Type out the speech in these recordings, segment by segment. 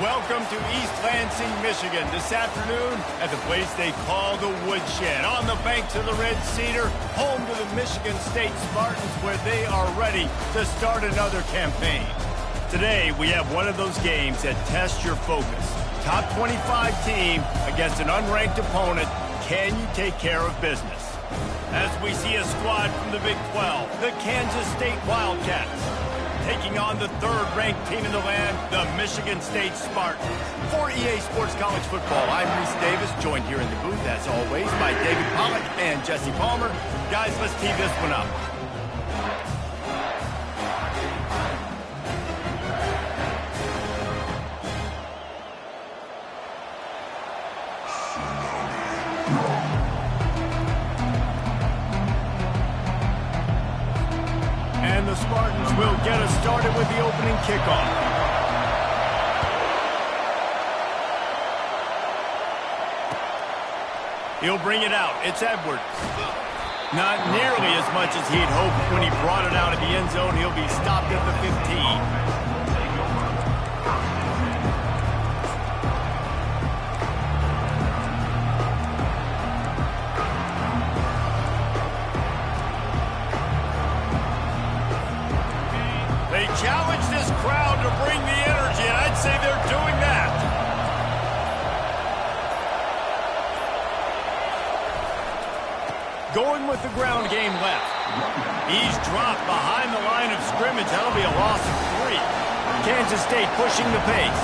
Welcome to East Lansing, Michigan, this afternoon at the place they call the Woodshed, on the banks of the Red Cedar, home to the Michigan State Spartans, where they are ready to start another campaign. Today, we have one of those games that tests your focus. Top 25 team against an unranked opponent. Can you take care of business? As we see a squad from the Big 12, the Kansas State Wildcats, taking on the third-ranked team in the land, the Michigan State Spartans. For EA Sports College Football, I'm Reese Davis, joined here in the booth, as always, by David Pollack and Jesse Palmer. Guys, let's tee this one up. And the Spartans will get us started with the opening kickoff. He'll bring it out. It's Edwards. Not nearly as much as he'd hoped when he brought it out of the end zone. He'll be stopped at the 15. They challenge this crowd to bring the energy, and I'd say they're doing that. Going with the ground game left. He's dropped behind the line of scrimmage. That'll be a loss of 3. Kansas State pushing the pace.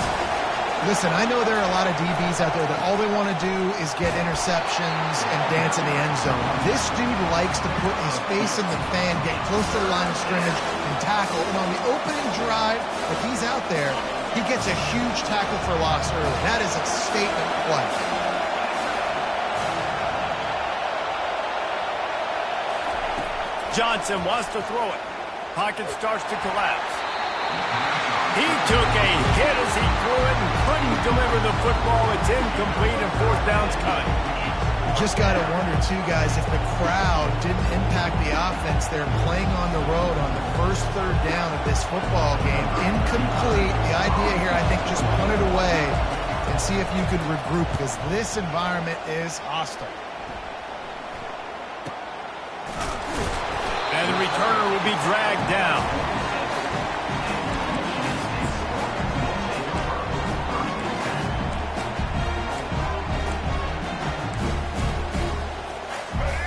Listen, I know there are a lot of DBs out there that all they want to do is get interceptions and dance in the end zone. This dude likes to put his face in the fan, get close to the line of scrimmage, and tackle. And on the opening drive, if he's out there, he gets a huge tackle for loss early. That is a statement play. Johnson wants to throw it. Pocket starts to collapse. He took a hit as he threw it and couldn't deliver the football. It's incomplete and fourth down's cut. You just got to wonder, too, guys, if the crowd didn't impact the offense. They're playing on the road on the first third down of this football game. Incomplete. The idea here, I think, just punt it away and see if you could regroup, because this environment is hostile. And the returner will be dragged down.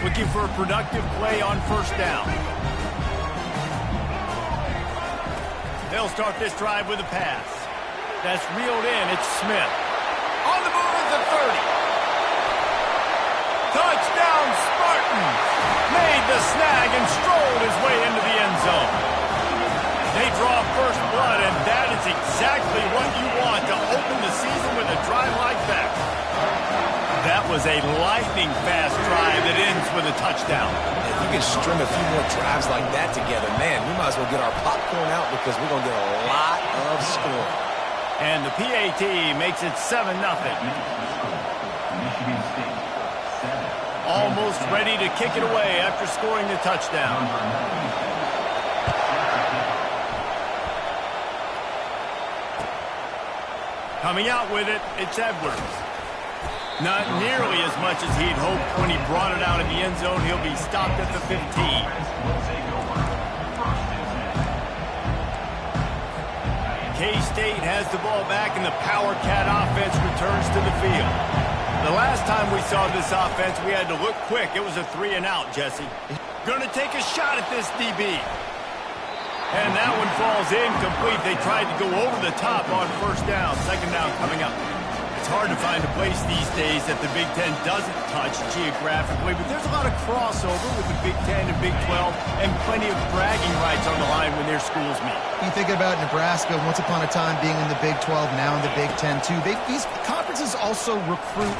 Looking for a productive play on first down. They'll start this drive with a pass. That's reeled in. It's Smith. On the move at the 30. Touchdown, Spartans! Made the snag and strolled his way into the end zone. They draw first blood, and that is exactly what you want to open the season with a drive like that. That was a lightning-fast drive that ends with a touchdown. If you can string a few more drives like that together, man, we might as well get our popcorn out, because we're going to get a lot of scoring. And the PAT makes it 7-0. Almost ready to kick it away after scoring the touchdown. Coming out with it, it's Edwards. Not nearly as much as he'd hoped when he brought it out in the end zone. He'll be stopped at the 15. K-State has the ball back, and the Power Cat offense returns to the field. The last time we saw this offense, we had to look quick. It was a 3-and-out, Jesse. Gonna take a shot at this DB. And that one falls incomplete. They tried to go over the top on first down. Second down coming up. It's hard to find a place these days that the Big Ten doesn't touch geographically, but there's a lot of crossover with the Big Ten and Big 12, and plenty of bragging rights on the line when their schools meet. You think about Nebraska, once upon a time being in the Big 12, now in the Big 10 too. These conferences also recruit.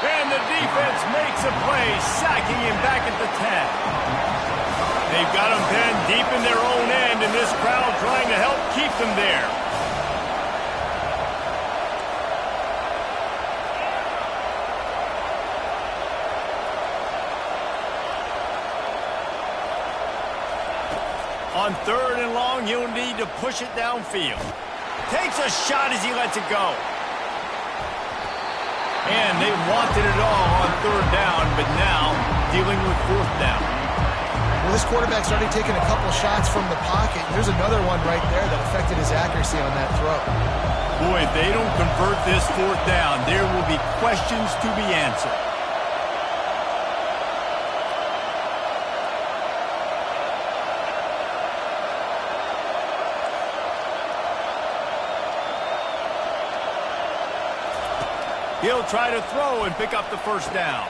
And the defense makes a play, sacking him back at the 10. They've got him pinned deep in their own end, and this crowd trying to help keep them there. On third and long, you'll need to push it downfield. Takes a shot as he lets it go. And they wanted it all on third down, but now dealing with fourth down. Well, this quarterback's already taken a couple shots from the pocket. There's another one right there that affected his accuracy on that throw. Boy, if they don't convert this fourth down, there will be questions to be answered. He'll try to throw and pick up the first down.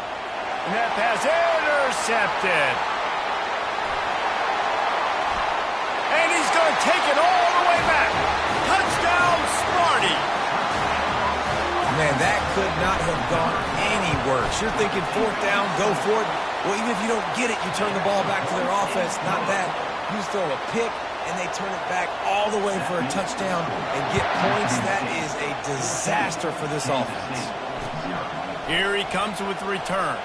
And that pass intercepted. And he's going to take it all the way back. Touchdown, Smarty. Man, that could not have gone any worse. You're thinking fourth down, go for it. Well, even if you don't get it, you turn the ball back to their offense. Not that. You throw a pick, and they turn it back all the way for a touchdown and get points. That is a disaster for this offense. Here he comes with the return.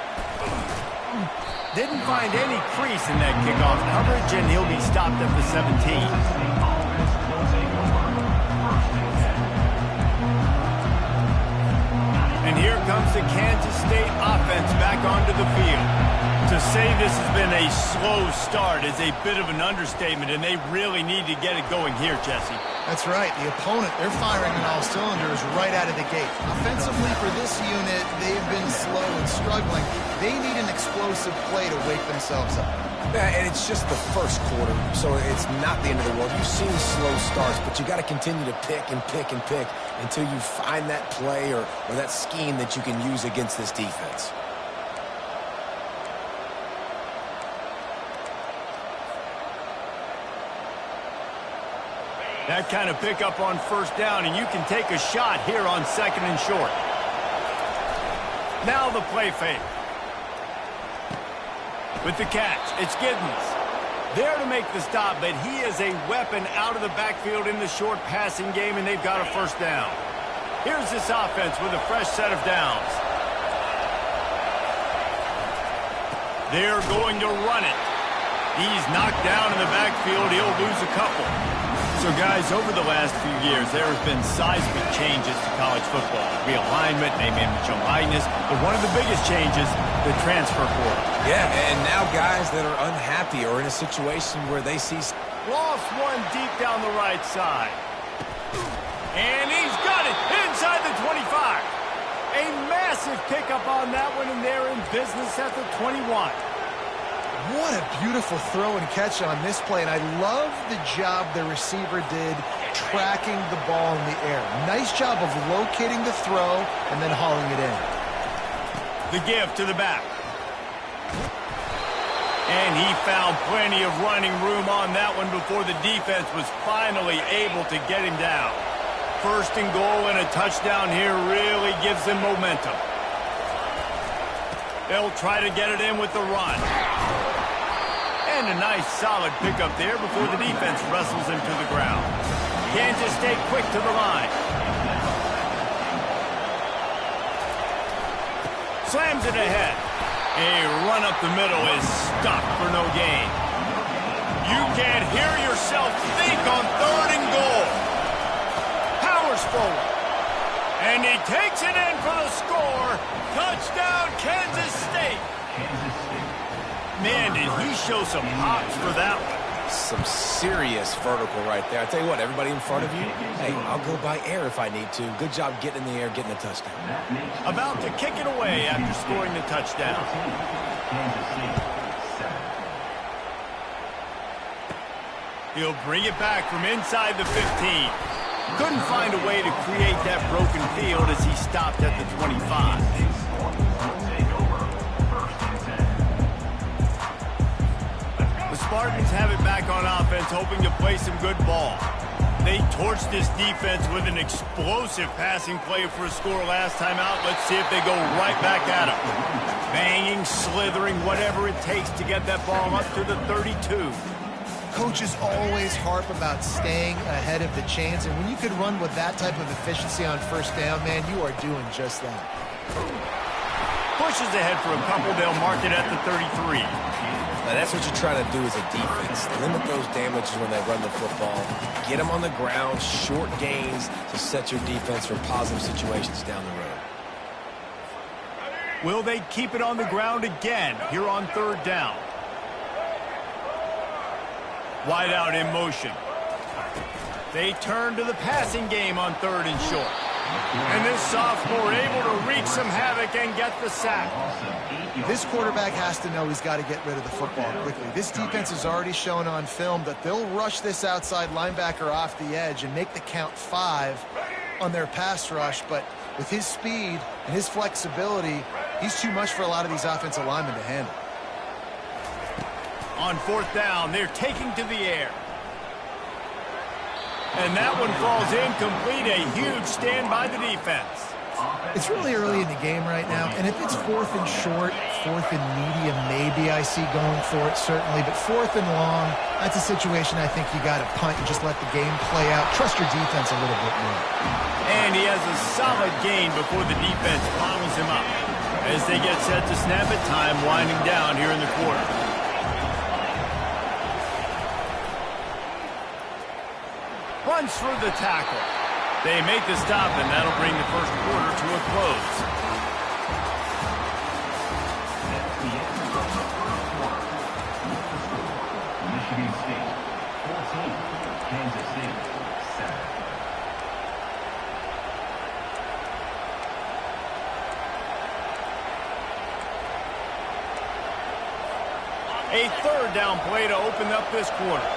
Didn't find any crease in that kickoff coverage, and he'll be stopped at the 17. And here comes the Kansas State offense back onto the field. To say this has been a slow start is a bit of an understatement, and they really need to get it going here, Jesse. That's right. The opponent, they're firing on all cylinders right out of the gate. Offensively for this unit, they've been slow and struggling. They need an explosive play to wake themselves up. Yeah, and it's just the first quarter, so it's not the end of the world. You've seen slow starts, but you got to continue to pick and pick and pick until you find that play or that scheme that you can use against this defense. That kind of pickup on first down, and you can take a shot here on second and short. Now the play fake. With the catch, it's Giddens. There to make the stop, but he is a weapon out of the backfield in the short passing game, and they've got a first down. Here's this offense with a fresh set of downs. They're going to run it. He's knocked down in the backfield. He'll lose a couple. So, guys, over the last few years, there have been seismic changes to college football. Realignment, name, image, and likeness. But one of the biggest changes, the transfer portal. Yeah, and now guys that are unhappy or in a situation where they see... Lost one deep down the right side. And he's got it inside the 25. A massive pickup on that one, and they're in business at the 21. What a beautiful throw and catch on this play, and I love the job the receiver did tracking the ball in the air. Nice job of locating the throw and then hauling it in. The give to the back. And he found plenty of running room on that one before the defense was finally able to get him down. First and goal and a touchdown here really gives them momentum. They'll try to get it in with the run. And a nice solid pickup there before the defense wrestles him to the ground. Kansas State quick to the line. Slams it ahead. A run up the middle is stopped for no gain. You can't hear yourself think on third and goal. Powers forward. And he takes it in for the score. Touchdown, Kansas State. Man, did he show some hops for that one. Some serious vertical right there. I tell you what, everybody in front of you, hey, I'll go by air if I need to. Good job getting in the air, getting a touchdown. About to kick it away after scoring the touchdown. He'll bring it back from inside the 15. Couldn't find a way to create that broken field as he stopped at the 25. Spartans have it back on offense, hoping to play some good ball. They torched this defense with an explosive passing play for a score last time out. Let's see if they go right back at him. Banging, slithering, whatever it takes to get that ball up to the 32. Coaches always harp about staying ahead of the chains, and when you can run with that type of efficiency on first down, man, you are doing just that. Pushes ahead for a couple. They'll mark it at the 33. Now that's what you're trying to do as a defense. Limit those damages when they run the football. Get them on the ground, short gains to set your defense for positive situations down the road. Will they keep it on the ground again here on 3rd down? Wide out in motion. They turn to the passing game on 3rd and short. And this sophomore able to wreak some havoc and get the sack. This quarterback has to know he's got to get rid of the football quickly. This defense has already shown on film that they'll rush this outside linebacker off the edge and make the count 5 on their pass rush. But with his speed and his flexibility, he's too much for a lot of these offensive linemen to handle. On 4th down, they're taking to the air. And that one falls incomplete. A huge stand by the defense. It's really early in the game right now, and if it's 4th and short, 4th and medium, maybe I see going for it, certainly. But 4th and long, that's a situation I think you got to punt and just let the game play out. Trust your defense a little bit more. And he has a solid gain before the defense bottles him up. As they get set to snap it, time winding down here in the quarter. Runs for the tackle. They make the stop, and that'll bring the first quarter to a close. Michigan State 14, Kansas State 7. A 3rd down play to open up this quarter.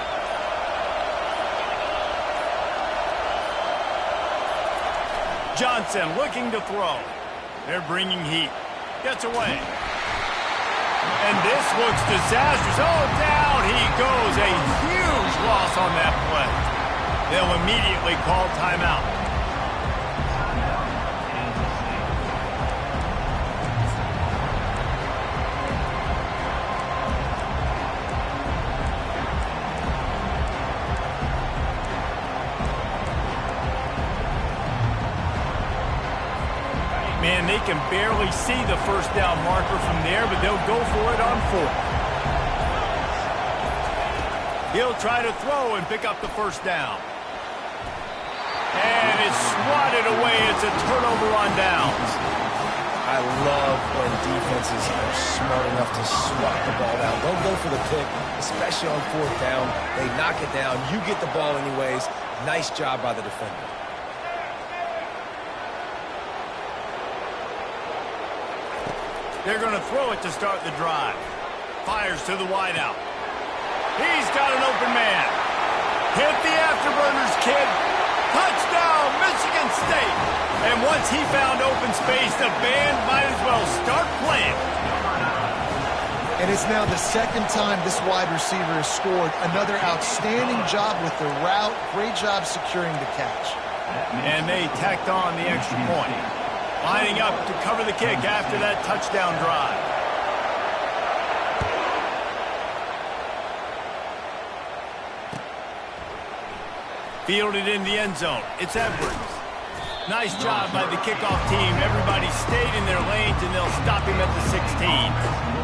Johnson looking to throw. They're bringing heat. Gets away. And this looks disastrous. Oh, down he goes. A huge loss on that play. They'll immediately call timeout. Man, they can barely see the first down marker from there, but they'll go for it on 4th. He'll try to throw and pick up the first down. And it's swatted away. It's a turnover on downs. I love when defenses are smart enough to swat the ball down. Don't go for the pick, especially on 4th down. They knock it down. You get the ball anyways. Nice job by the defender. They're going to throw it to start the drive. Fires to the wideout. He's got an open man. Hit the afterburners, kid. Touchdown, Michigan State. And once he found open space, the band might as well start playing. And it's now the 2nd time this wide receiver has scored. Another outstanding job with the route. Great job securing the catch. And they tacked on the extra point. Lining up to cover the kick after that touchdown drive. Fielded in the end zone. It's Edwards. Nice job by the kickoff team. Everybody stayed in their lanes, and they'll stop him at the 16.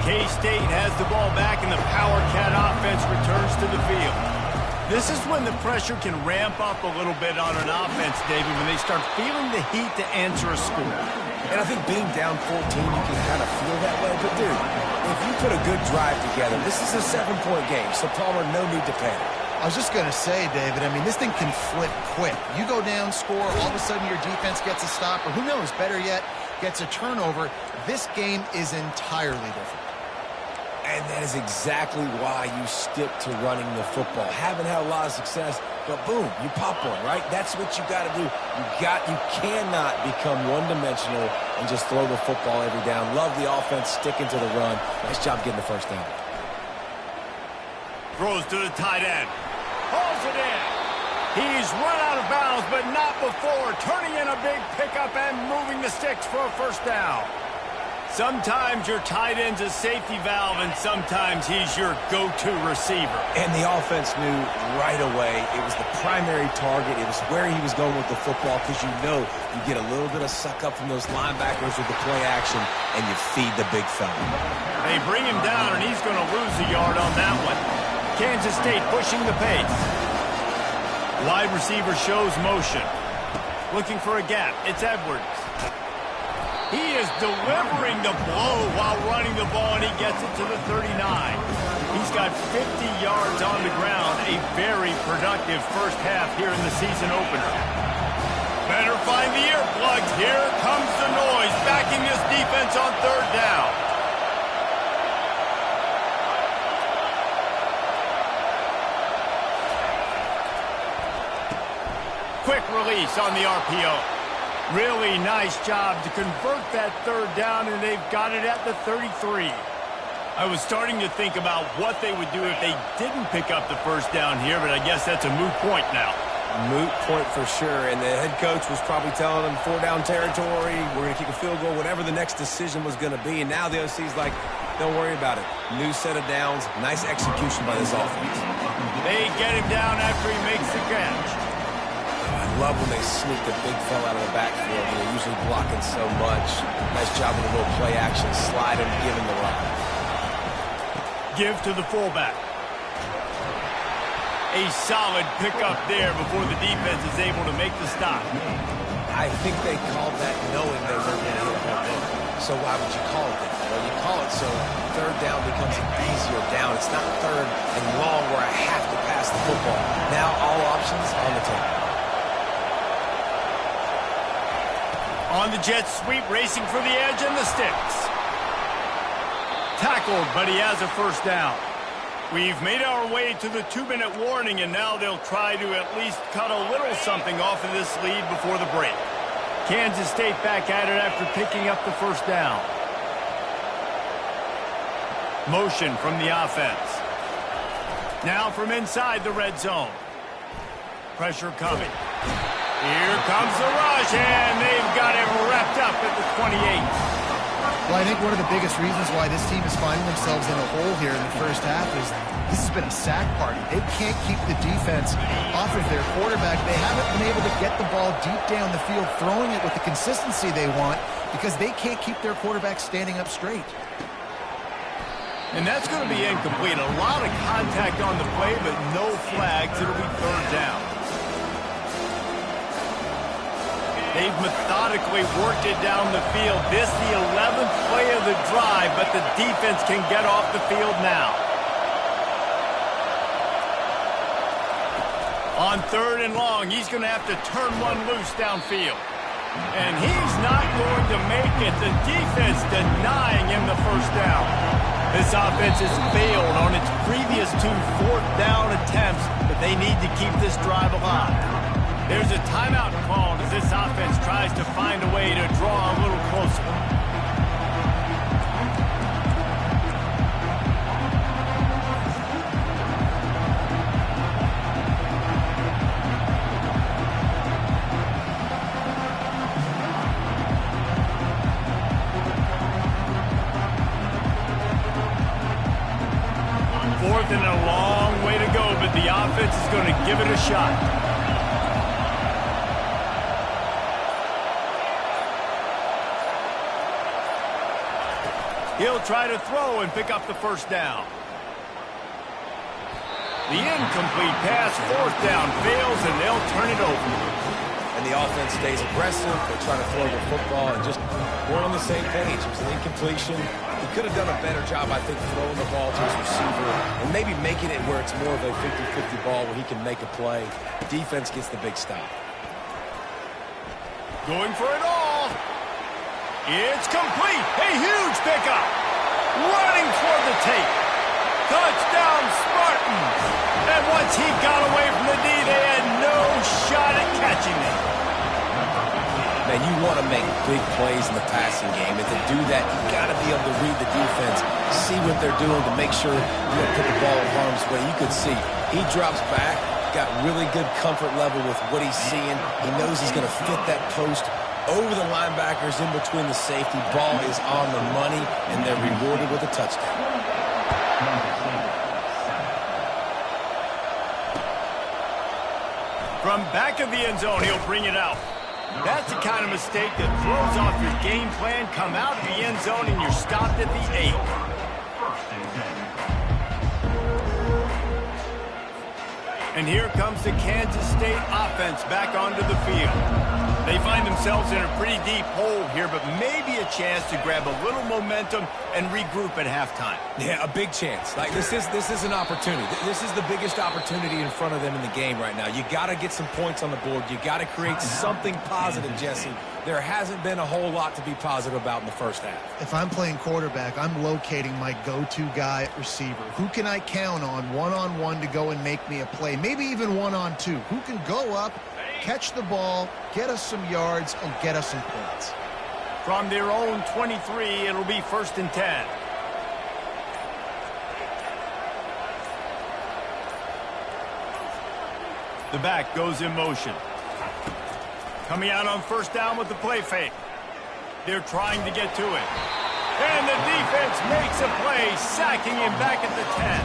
K-State has the ball back, and the Power Cat offense returns to the field. This is when the pressure can ramp up a little bit on an offense, David, when they start feeling the heat to answer a score. And I think being down 14, you can kind of feel that way. But, dude, if you put a good drive together, this is a 7-point game, so Palmer, no need to panic. I was just going to say, David, I mean, this thing can flip quick. You go down, score, all of a sudden your defense gets a stop, or who knows, better yet, gets a turnover. This game is entirely different. And that is exactly why you stick to running the football. Haven't had a lot of success, but boom, you pop one, right? That's what you got to do. You cannot become one-dimensional and just throw the football every down. Love the offense, sticking to the run. Nice job getting the first down. Throws to the tight end. Hauls it in. He's run out of bounds, but not before. Turning in a big pickup and moving the sticks for a first down. Sometimes your tight end's a safety valve, and sometimes he's your go-to receiver. And the offense knew right away it was the primary target. It was where he was going with the football, because you know you get a little bit of suck up from those linebackers with the play action, and you feed the big fella. They bring him down, and he's going to lose a yard on that one. Kansas State pushing the pace. Wide receiver shows motion. Looking for a gap. It's Edwards. He is delivering the blow while running the ball, and he gets it to the 39. He's got 50 yards on the ground, a very productive first half here in the season opener. Better find the earplugs. Here comes the noise, backing this defense on third down. Quick release on the RPO. Really nice job to convert that third down, and they've got it at the 33. I was starting to think about what they would do if they didn't pick up the first down here, but I guess that's a moot point now. Moot point for sure, and the head coach was probably telling them 4-down territory, we're going to kick a field goal, whatever the next decision was going to be, and now the OC's like, don't worry about it. New set of downs, nice execution by this offense. They get him down after he makes the catch. I love when they sneak the big fella out of the backfield. They're usually blocking so much. Nice job with a little play action, slide him, give him the run. Give to the fullback. A solid pickup there before the defense is able to make the stop. I think they called that knowing they weren't going to hit that run. So why would you call it that? Well, you call it so third down becomes an easier down. It's not third and long where I have to pass the football. Now all options on the table. On the jet sweep, racing for the edge and the sticks. Tackled, but he has a first down. We've made our way to the 2-minute warning, and now they'll try to at least cut a little something off of this lead before the break. Kansas State back at it after picking up the first down. Motion from the offense. Now from inside the red zone. Pressure coming. Here comes the rush, and they've got him wrapped up at the 28. Well, I think one of the biggest reasons why this team is finding themselves in a hole here in the first half is this has been a sack party. They can't keep the defense off of their quarterback. They haven't been able to get the ball deep down the field, throwing it with the consistency they want, because they can't keep their quarterback standing up straight. And that's going to be incomplete. A lot of contact on the play, but no flags. It'll be third down. They've methodically worked it down the field. This the 11th play of the drive, but the defense can get off the field now. On third and long, he's going to have to turn one loose downfield. And he's not going to make it. The defense denying him the first down. This offense has failed on its previous 2 fourth-down attempts, but they need to keep this drive alive. There's a timeout called as this offense tries to find a way to draw a little closer. Fourth and a long way to go, but the offense is going to give it a shot. He'll try to throw and pick up the first down. The incomplete pass, fourth down, fails, and they'll turn it over. And the offense stays aggressive. They're trying to throw the football and just we're on the same page. It was an incompletion. He could have done a better job, I think, throwing the ball to his receiver and maybe making it where it's more of a 50-50 ball where he can make a play. Defense gets the big stop. Going for it all. It's complete. A huge pickup. Running toward the tape. Touchdown, Spartans. And once he got away from the D, they had no shot at catching him. Man, you want to make big plays in the passing game, and to do that, you got to be able to read the defense, see what they're doing to make sure you don't put the ball in harm's way. You could see he drops back, got really good comfort level with what he's seeing. He knows he's going to fit that post over the linebackers in between the safety. Ball is on the money, and they're rewarded with a touchdown. From back of the end zone, he'll bring it out. That's the kind of mistake that throws off your game plan. Come out of the end zone, and you're stopped at the 8. And here comes the Kansas State offense back onto the field. They find themselves in a pretty deep hole here, but maybe a chance to grab a little momentum and regroup at halftime. Yeah, a big chance. Like this is an opportunity. This is the biggest opportunity in front of them in the game right now. You got to get some points on the board. You got to create something positive, Jesse. There hasn't been a whole lot to be positive about in the first half. If I'm playing quarterback, I'm locating my go-to guy at receiver. Who can I count on one-on-one to go and make me a play? Maybe even one-on-two. Who can go up, catch the ball, get us some yards, and get us some points? From their own 23, it'll be 1st and 10. The back goes in motion. Coming out on 1st down with the play fake. They're trying to get to it. And the defense makes a play, sacking him back at the 10.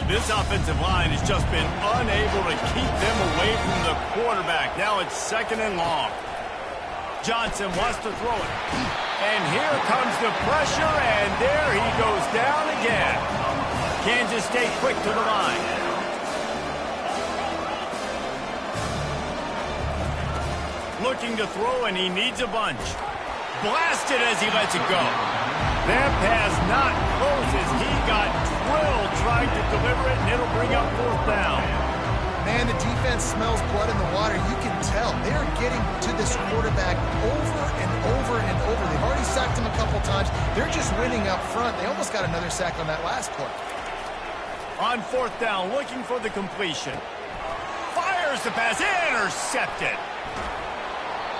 This offensive line has just been unable to keep them away from the quarterback. Now it's 2nd and long. Johnson wants to throw it. And here comes the pressure, and there he goes down again. Kansas State quick to the line. Looking to throw, and he needs a bunch. Blasted as he lets it go. That pass not closes. He got drilled trying to deliver it, and it'll bring up 4th down. Man, the defense smells blood in the water. You can tell. They're getting to this quarterback over and over and over. They've already sacked him a couple times. They're just winning up front. They almost got another sack on that last play. On 4th down, looking for the completion. Fires the pass, intercepted.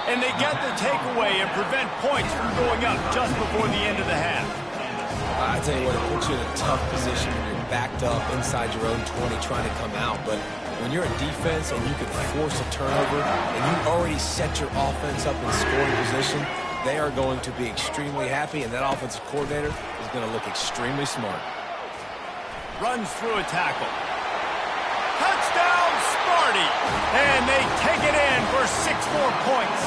And they get the takeaway and prevent points from going up just before the end of the half. I tell you what, it puts you in a tough position when you're backed up inside your own 20 trying to come out. But when you're a defense and you can force a turnover and you already set your offense up in scoring position, they are going to be extremely happy, and that offensive coordinator is going to look extremely smart. Runs through a tackle. Touchdown, Sparty! And they take it in for 6 more points.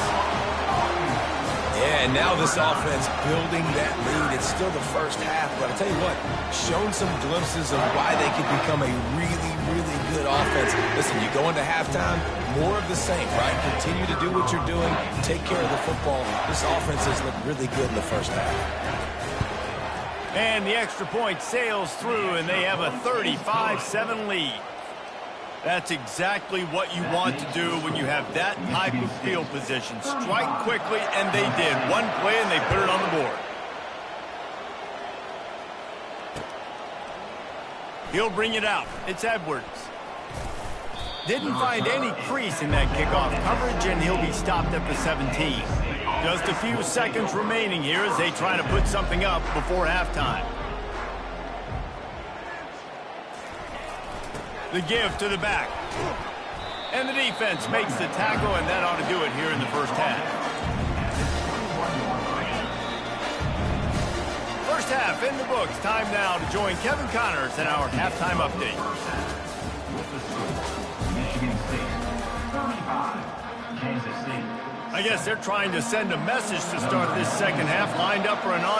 Yeah, and now this offense building that lead. It's still the first half, but I tell you what, shown some glimpses of why they could become a really, really good offense. Listen, you go into halftime, more of the same, right? Continue to do what you're doing, take care of the football. This offense has looked really good in the first half. And the extra point sails through, and they have a 35-7 lead. That's exactly what you want to do when you have that type of field position. Strike quickly, and they did. One play, and they put it on the board. He'll bring it out. It's Edwards. Didn't find any crease in that kickoff coverage, and he'll be stopped at the 17. Just a few seconds remaining here as they try to put something up before halftime. The give to the back. And the defense makes the tackle, and that ought to do it here in the first half. First half in the books. Time now to join Kevin Connors in our halftime update. Michigan State, 35, Kansas State. I guess they're trying to send a message to start this second half, lined up for an on